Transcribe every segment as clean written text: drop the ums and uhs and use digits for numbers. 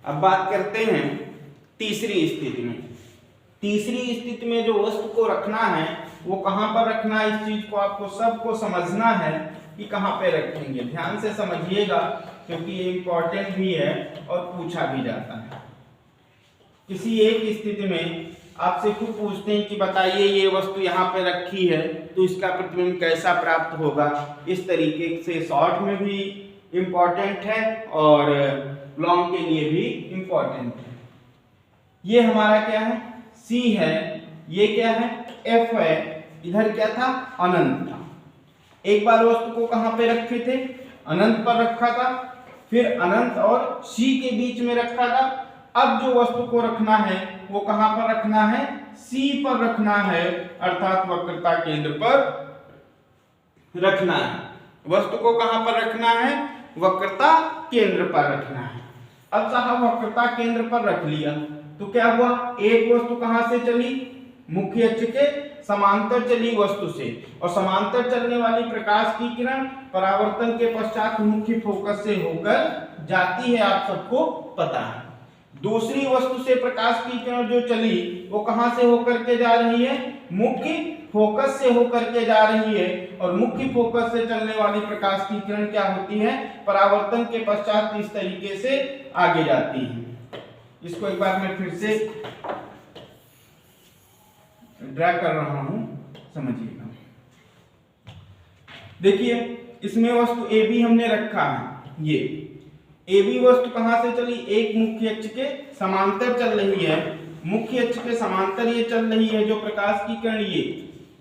अब बात करते हैं तीसरी स्थिति में। तीसरी स्थिति में जो वस्तु को रखना है वो कहाँ पर रखना है, इस चीज को आपको सबको समझना है कि कहाँ पे रखेंगे। ध्यान से समझिएगा क्योंकि ये इंपॉर्टेंट भी है और पूछा भी जाता है। किसी एक स्थिति में आपसे खुद पूछते हैं कि बताइए ये वस्तु यहाँ पे रखी है तो इसका प्रतिबिंब कैसा प्राप्त होगा। इस तरीके से शॉर्ट में भी इम्पॉर्टेंट है और लॉन्ग के लिए भी इम्पॉर्टेंट है। ये हमारा क्या है, C है, ये क्या है, F है, इधर क्या था, अनंत था। एक बार वस्तु को कहाँ पे रखे थे, अनंत पर रखा था, फिर अनंत और C के बीच में रखा था। अब जो वस्तु को रखना है वो कहाँ पर रखना है, C पर रखना है, अर्थात वक्रता केंद्र पर रखना है। वस्तु को कहाँ पर रखना है, वक्रता केंद्र पर रखना है। अब साहब वक्रता केंद्र पर रख लिया तो क्या हुआ, एक वस्तु कहां से चली, मुख्य अक्ष के समांतर चली वस्तु से, और समांतर चलने वाली प्रकाश की किरण परावर्तन के पश्चात मुख्य फोकस से होकर जाती है, आप सबको पता है। दूसरी वस्तु से प्रकाश की किरण जो चली वो कहां से होकर के जा रही है, मुख्य फोकस से होकर के जा रही है, और मुख्य फोकस से चलने वाली प्रकाश की किरण क्या होती है, परावर्तन के पश्चात इस तरीके से आगे जाती है। इसको एक बार मैं फिर से ड्रा कर रहा हूं, समझिएगा। देखिए इसमें वस्तु ए बी हमने रखा है, ये ए बी वस्तु कहां से चली, एक मुख्य अक्ष के समांतर चल रही है। मुख्य अक्ष के समांतर ये चल रही है जो प्रकाश की किरण,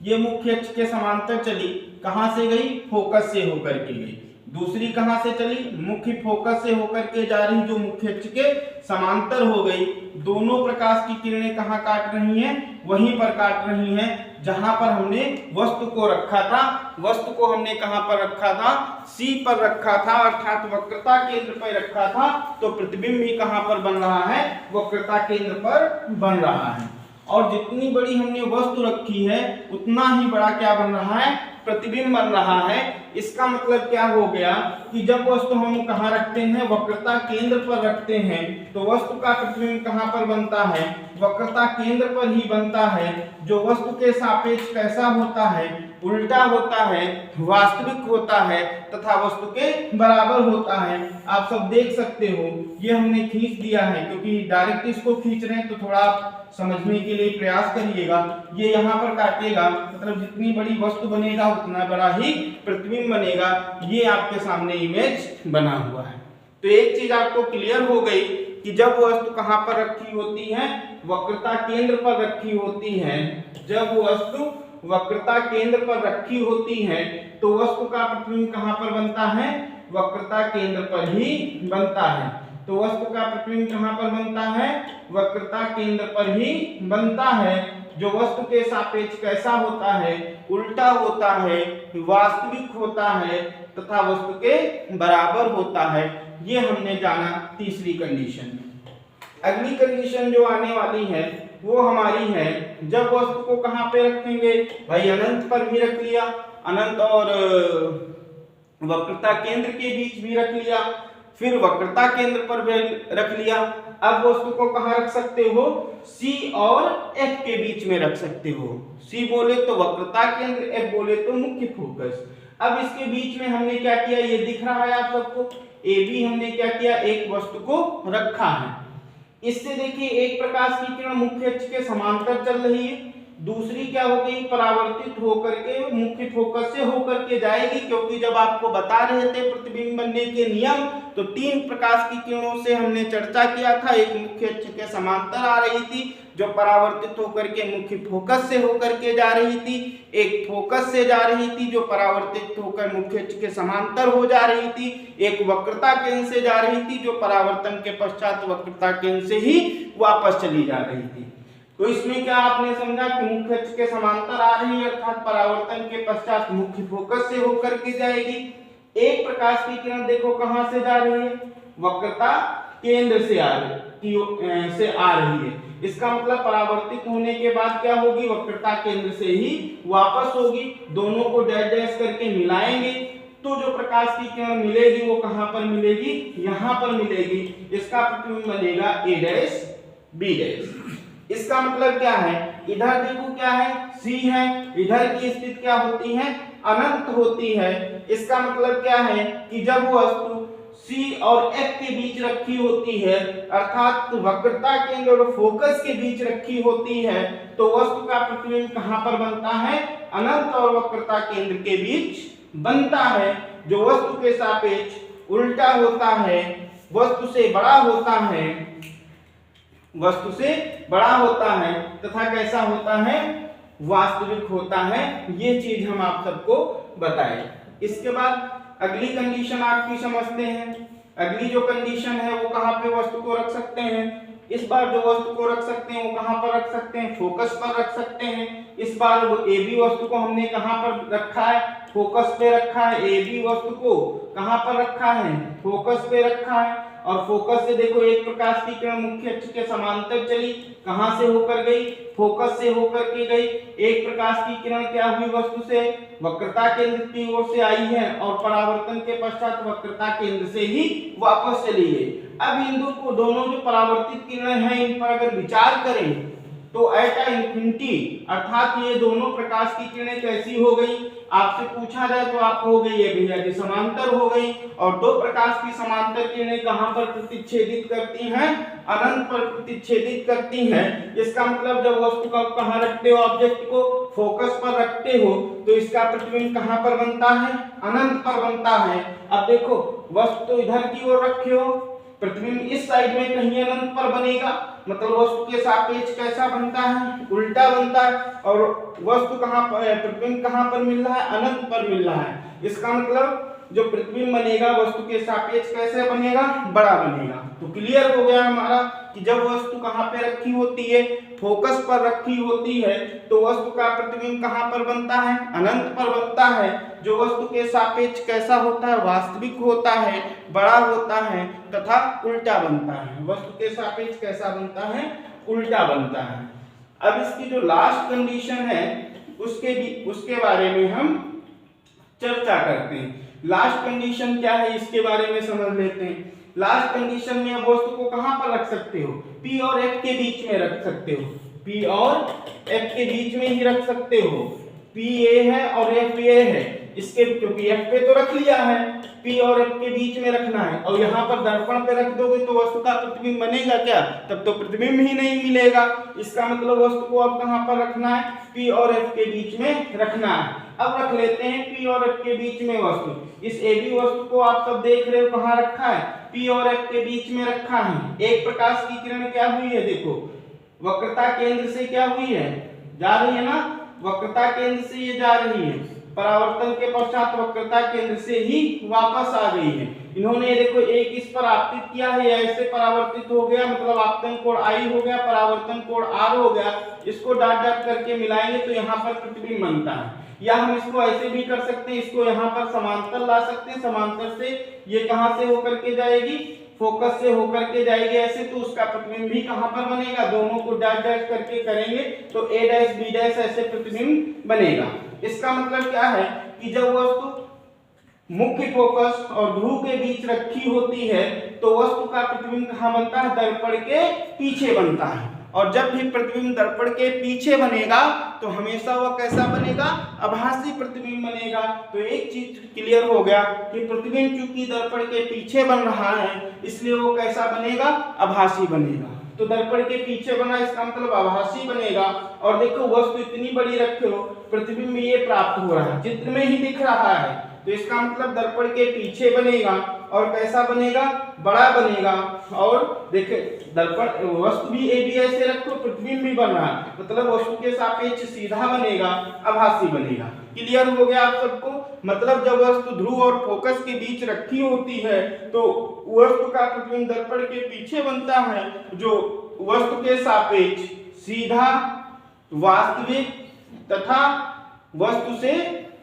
ये मुख्य अक्ष के समांतर चली, कहां से गई, फोकस से होकर के गई। दूसरी कहां से चली, मुख्य फोकस से होकर के जा रही जो मुख्य अक्ष के समांतर हो गई। दोनों प्रकाश की किरणें कहां काट रही हैं, वहीं पर काट रही हैं जहां पर हमने वस्तु को रखा था। वस्तु को हमने कहां पर रखा था, C पर रखा था, अर्थात वक्रता केंद्र पर रखा था। तो प्रतिबिंब भी कहां पर बन रहा है, वक्रता केंद्र पर बन रहा है। और जितनी बड़ी हमने वस्तु रखी है उतना ही बड़ा क्या बन रहा है, प्रतिबिंब बन रहा है। इसका मतलब क्या हो गया कि जब वस्तु हम कहाँ रखते हैं, वक्रता केंद्र पर रखते हैं, तो वस्तु का प्रतिबिंब कहाँ पर बनता है, वक्रता केंद्र पर ही बनता है। जो वस्तु के सापेक्ष कैसा होता है, उल्टा होता है, वास्तविक होता है तथा वस्तु के बराबर होता है। आप सब देख सकते हो ये हमने खींच दिया है, क्योंकि डायरेक्ट इसको खींच रहे हैं तो थोड़ा आप समझने के लिए प्रयास करिएगा। ये यहाँ पर काटेगा, मतलब जितनी बड़ी वस्तु बनेगा उतना बड़ा ही प्रतिबिंब बनेगा। ये आपके सामने इमेज बना हुआ है। तो एक चीज आपको क्लियर हो गई कि जब वस्तु कहाँ पर रखी होती है, वक्रता केंद्र पर रखी होती है। जब वस्तु वक्रता केंद्र पर रखी होती है तो वस्तु का प्रतिबिंब कहाँ पर बनता है, वक्रता केंद्र पर ही बनता है। तो वस्तु का प्रतिबिंब कहाँ पर बनता है, वक्रता केंद्र पर ही बनता है। जो वस्तु के सापेक्ष कैसा होता है, उल्टा होता है, वास्तविक होता है तथा वस्तु के बराबर होता है। ये हमने जाना तीसरी कंडीशन। अगली कंडीशन जो आने वाली है वो हमारी है, जब वस्तु को कहाँ पे रखेंगे भाई, अनंत पर भी रख लिया, अनंत और वक्रता केंद्र के बीच भी रख लिया, फिर वक्रता केंद्र पर भी रख लिया। अब वस्तु को कहाँ रख सकते हो, C और F के बीच में रख सकते हो। C बोले तो वक्रता केंद्र, F बोले तो मुख्य फोकस। अब इसके बीच में हमने क्या किया, ये दिख रहा है आप सबको, AB हमने क्या किया, एक वस्तु को रखा है। इससे देखिए एक प्रकाश की किरण मुख्य अक्ष के समांतर चल रही है, दूसरी क्या हो गई, परावर्तित होकर के मुख्य फोकस से होकर के जाएगी। क्योंकि जब आपको बता रहे थे प्रतिबिंब बनने के नियम, तो तीन प्रकाश की किरणों से हमने चर्चा किया था। एक मुख्य अक्ष के समांतर आ रही थी जो परावर्तित होकर के मुख्य फोकस से होकर के जा रही थी, एक फोकस से जा रही थी जो परावर्तित होकर मुख्य अक्ष के समांतर हो जा रही थी, एक वक्रता केंद्र से जा रही थी जो परावर्तन के पश्चात वक्रता केंद्र से ही वापस चली जा रही थी। तो इसमें क्या आपने समझा कि मुख्य अक्ष के समांतर आ रही है, अर्थात परावर्तन के पश्चात मुख्य फोकस से होकर के जाएगी। एक प्रकाश की किरण देखो कहां से जा रही है, वक्रता केंद्र से आ रही है। इसका मतलब परावर्तित होने के बाद क्या होगी, वक्रता केंद्र से ही वापस होगी। दोनों को डैश डैश करके मिलाएंगे तो जो प्रकाश की किरण मिलेगी वो कहां पर मिलेगी, यहां पर मिलेगी। इसका प्रतिबिंब बनेगा a डैश b डैश। इसका मतलब क्या है, इधर देखो क्या है, c है, इधर की स्थिति क्या होती है, अनंत होती है। इसका मतलब क्या है कि जब वस्तु C और F के बीच रखी होती है, अर्थात वक्रता केंद्र और फोकस के बीच रखी होती है, तो वस्तु का प्रतिबिंब कहां पर बनता है, अनंत और वक्रता केंद्र के बीच बनता है, जो वस्तु के सापेक्ष उल्टा होता है, वस्तु से बड़ा होता है, वस्तु से बड़ा होता है तथा कैसा होता है, वास्तविक होता है। ये चीज हम आप सबको बताए। इसके बाद अगली कंडीशन आपकी समझते हैं। अगली जो कंडीशन है वो कहां पे वस्तु को रख सकते हैं, इस बार जो वस्तु को रख सकते हैं वो कहां पर रख सकते हैं, फोकस पर रख सकते हैं। इस बार वो ए बी वस्तु को हमने कहां पर रखा है, फोकस पे रखा है। ए बी वस्तु को कहां पर रखा है, फोकस पे रखा है। और फोकस से देखो एक प्रकाश की किरण मुख्य अक्ष के समांतर चली, कहां से होकर गई, फोकस से होकर के गई। एक प्रकाश की किरण क्या हुई, वस्तु से वक्रता केंद्र की ओर से आई है और परावर्तन के पश्चात वक्रता केंद्र से ही वापस चली गई। अब इन दोनों जो परावर्तित किरणें हैं इन पर अगर विचार करें तो एट इंफिनिटी, अर्थात ये दोनों प्रकाश की किरणें कैसी हो गई, आपसे पूछा जाए तो आप हो गई ये भैया जी समांतर हो गई। और दो प्रकाश की समांतर किरणें कहां पर प्रतिच्छेदित करती हैं, अनंत पर प्रतिच्छेदित करती हैं। इसका मतलब जब वस्तु को कहां रखते हो, ऑब्जेक्ट को फोकस पर रखते हो, तो इसका प्रतिबिंब कहां पर बनता है, अनंत पर बनता है। अब देखो वस्तु तो इधर की ओर रखे हो, प्रतिबिंब इस साइड में कहीं अनंत पर बनेगा, मतलब वस्तु के सापेक्ष कैसा बनता है, उल्टा बनता है। और वस्तु कहां पर, प्रतिबिंब कहां पर मिल रहा है, अनंत पर मिल रहा है। इसका मतलब जो प्रतिबिंब बनेगा वस्तु के सापेक्ष कैसे बनेगा, बड़ा बनेगा। तो क्लियर हो गया हमारा कि जब वस्तु कहां पे रखी होती है, फोकस पर रखी होती है, तो वस्तु का प्रतिबिंब कहां पर बनता है, अनंत पर बनता है। जो वस्तु के सापेक्ष कैसा होता है, वास्तविक होता है, बड़ा होता है तथा उल्टा बनता है। वस्तु के सापेक्ष कैसा बनता है, उल्टा बनता है। अब इसकी जो लास्ट कंडीशन है उसके बारे में हम चर्चा करते हैं। लास्ट कंडीशन क्या है इसके बारे में समझ लेते हैं। लास्ट कंडीशन में आप वस्तु को कहां पर रख सकते हो, P और F के बीच में रख सकते हो, P और F के बीच में ही रख सकते हो। P A है और F A है, इसके क्योंकि F पे तो रख लिया है, P और F के बीच में रखना है। और यहाँ पर दर्पण पे रख दोगे तो वस्तु का प्रतिबिंब बनेगा क्या, तब तो प्रतिबिंब ही नहीं मिलेगा। इसका मतलब वस्तु को अब कहां पर रखना है, P और F के बीच में रखना है। अब रख लेते हैं P और F के बीच में वस्तु। इस AB वस्तु को आप सब देख रहे हो कहां रखा है, P और F के बीच में रखा है। एक प्रकाश की किरण क्या हुई है, देखो वक्रता केंद्र से क्या हुई है, जा रही है ना, वक्रता केंद्र से ये जा रही है, परावर्तन के पश्चात वक्रता केंद्र से ही वापस आ गई है। इन्होंने देखो एक इस पर आपतित किया है, ऐसे परावर्तित हो गया, मतलब आपतन कोण I हो गया, परावर्तन कोण R हो गया। इसको डॉट डॉट करके मिलाएंगे तो यहाँ पर प्रतिबिंब बनता है। या हम इसको ऐसे भी कर सकते हैं, इसको यहाँ पर समांतर ला सकते हैं, समांतर से ये कहां से होकर के जाएगी, फोकस से होकर के जाएगी ऐसे, तो उसका प्रतिबिंब भी कहां पर बनेगा, दोनों को डैश डैश करके करेंगे तो A डैश B डैश ऐसे प्रतिबिंब बनेगा। इसका मतलब क्या है कि जब वस्तु मुख्य फोकस और ध्रुव के बीच रखी होती है तो वस्तु का प्रतिबिंब कहां बनता है, दर्पण के पीछे बनता है। और जब भी प्रतिबिंब दर्पण के पीछे बनेगा तो हमेशा वह कैसा बनेगा, आभासी प्रतिबिंब बनेगा। तो एक चीज क्लियर हो गया कि प्रतिबिंब चूंकि दर्पण के पीछे बन रहा है इसलिए वो कैसा बनेगा, आभासी बनेगा। तो दर्पण के पीछे बना इसका मतलब आभासी बनेगा। और देखो वस्तु इतनी बड़ी रखे हो, प्रतिबिंब ये प्राप्त हो रहा है, चित्र में ही दिख रहा है, तो इसका मतलब दर्पण के पीछे बनेगा और कैसा बनेगा, बड़ा बनेगा। और देखे दर्पण वस्तु भी ए बी ऐसे रखो, प्रतिबिंब भी बन रहा है, मतलब वस्तु के सापेक्ष सीधा बनेगा, आभासी बनेगा। क्लियर हो गया आप सबको। मतलब जब वस्तु ध्रुव और फोकस के बीच रखी होती है तो वस्तु का प्रतिबिंब दर्पण के पीछे बनता है, जो वस्तु के सापेक्ष सीधा, वास्तविक तथा वस्तु से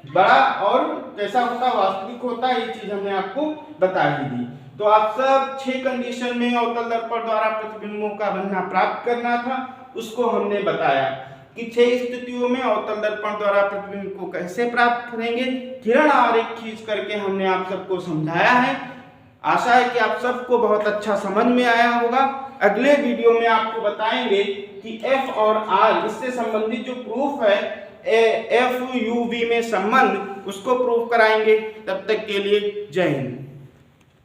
बड़ा और कैसा होता है, वास्तविक होता है। ये चीज हमने आपको बता ही दी। तो आप सब 6 कंडीशन में अवतल दर्पण द्वारा प्रतिबिंबों का बनना प्राप्त करना था, उसको हमने बताया। कि 6 स्थितियों में अवतल दर्पण द्वारा प्रतिबिंब को कैसे प्राप्त करेंगे, किरण आरेख खींच करके हमने आप सबको समझाया है। आशा है कि आप सबको बहुत अच्छा समझ में आया होगा। अगले वीडियो में आपको बताएंगे कि F और R इससे संबंधित जो प्रूफ है FUV में संबंध, उसको प्रूफ कराएंगे। तब तक के लिए जय हिंद।